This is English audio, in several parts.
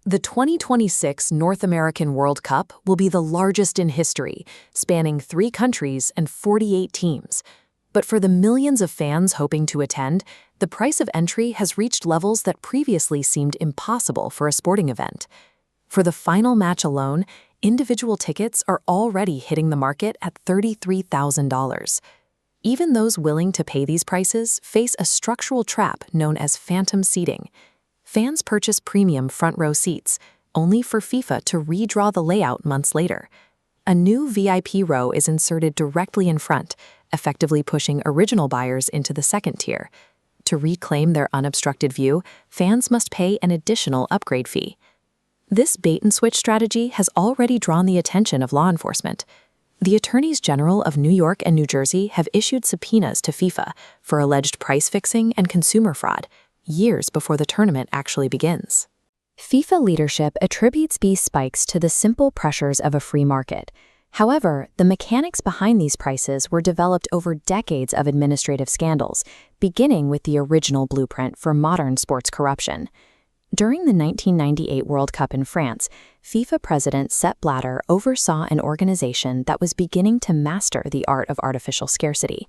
The 2026 North American World Cup will be the largest in history, spanning 3 countries and 48 teams. But for the millions of fans hoping to attend, the price of entry has reached levels that previously seemed impossible for a sporting event. For the final match alone, individual tickets are already hitting the market at $33,000. Even those willing to pay these prices face a structural trap known as phantom seating. Fans purchase premium front-row seats, only for FIFA to redraw the layout months later. A new VIP row is inserted directly in front, effectively pushing original buyers into the second tier. To reclaim their unobstructed view, fans must pay an additional upgrade fee. This bait-and-switch strategy has already drawn the attention of law enforcement. The Attorneys General of New York and New Jersey have issued subpoenas to FIFA for alleged price fixing and consumer fraud, years before the tournament actually begins. FIFA leadership attributes these spikes to the simple pressures of a free market. However, the mechanics behind these prices were developed over decades of administrative scandals, beginning with the original blueprint for modern sports corruption. During the 1998 World Cup in France, FIFA president Sepp Blatter oversaw an organization that was beginning to master the art of artificial scarcity.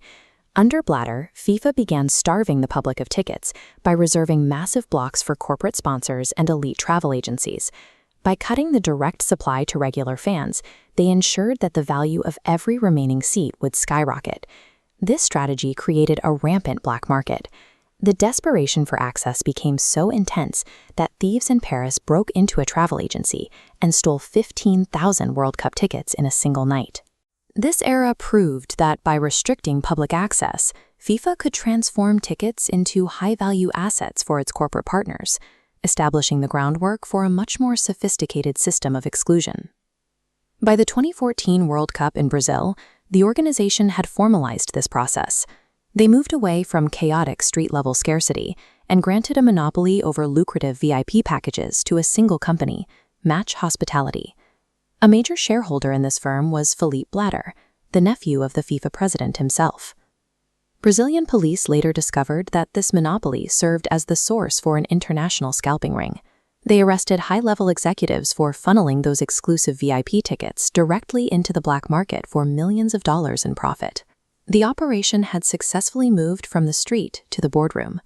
Under Blatter, FIFA began starving the public of tickets by reserving massive blocks for corporate sponsors and elite travel agencies. By cutting the direct supply to regular fans, they ensured that the value of every remaining seat would skyrocket. This strategy created a rampant black market. The desperation for access became so intense that thieves in Paris broke into a travel agency and stole 15,000 World Cup tickets in a single night. This era proved that by restricting public access, FIFA could transform tickets into high-value assets for its corporate partners, establishing the groundwork for a much more sophisticated system of exclusion. By the 2014 World Cup in Brazil, the organization had formalized this process. They moved away from chaotic street-level scarcity and granted a monopoly over lucrative VIP packages to a single company, Match Hospitality. A major shareholder in this firm was Philippe Blatter, the nephew of the FIFA president himself. Brazilian police later discovered that this monopoly served as the source for an international scalping ring. They arrested high-level executives for funneling those exclusive VIP tickets directly into the black market for millions of dollars in profit. The operation had successfully moved from the street to the boardroom.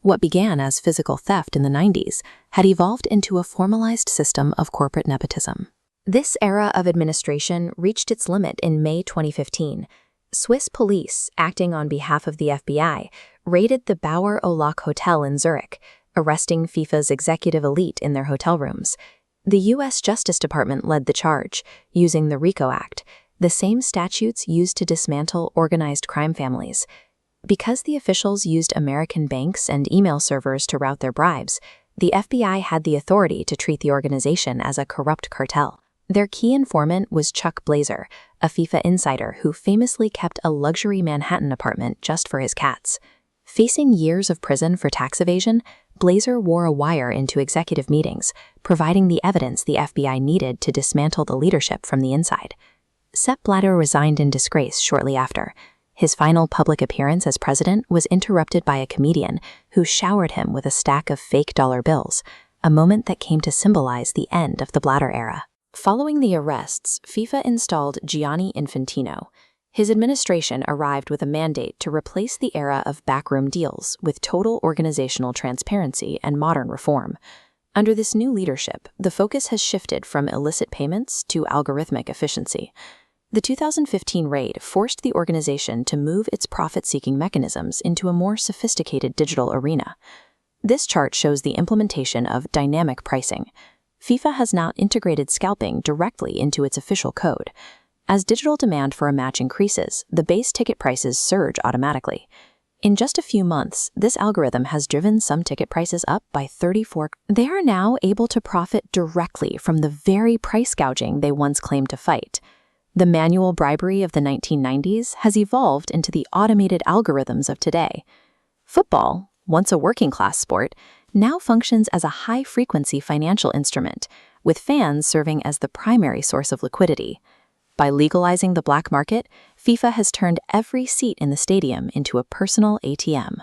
What began as physical theft in the 90s had evolved into a formalized system of corporate nepotism. This era of administration reached its limit in May 2015. Swiss police, acting on behalf of the FBI, raided the Bauer Olac Hotel in Zurich, arresting FIFA's executive elite in their hotel rooms. The U.S. Justice Department led the charge, using the RICO Act, the same statutes used to dismantle organized crime families. Because the officials used American banks and email servers to route their bribes, the FBI had the authority to treat the organization as a corrupt cartel. Their key informant was Chuck Blazer, a FIFA insider who famously kept a luxury Manhattan apartment just for his cats. Facing years of prison for tax evasion, Blazer wore a wire into executive meetings, providing the evidence the FBI needed to dismantle the leadership from the inside. Sepp Blatter resigned in disgrace shortly after. His final public appearance as president was interrupted by a comedian who showered him with a stack of fake dollar bills, a moment that came to symbolize the end of the Blatter era. Following the arrests, FIFA installed Gianni Infantino. His administration arrived with a mandate to replace the era of backroom deals with total organizational transparency and modern reform. Under this new leadership, the focus has shifted from illicit payments to algorithmic efficiency. The 2015 raid forced the organization to move its profit-seeking mechanisms into a more sophisticated digital arena. This chart shows the implementation of dynamic pricing. FIFA has now integrated scalping directly into its official code. As digital demand for a match increases, the base ticket prices surge automatically. In just a few months, this algorithm has driven some ticket prices up by 34%. They are now able to profit directly from the very price gouging they once claimed to fight. The manual bribery of the 1990s has evolved into the automated algorithms of today. Football, once a working-class sport, now functions as a high-frequency financial instrument, with fans serving as the primary source of liquidity. By legalizing the black market, FIFA has turned every seat in the stadium into a personal ATM.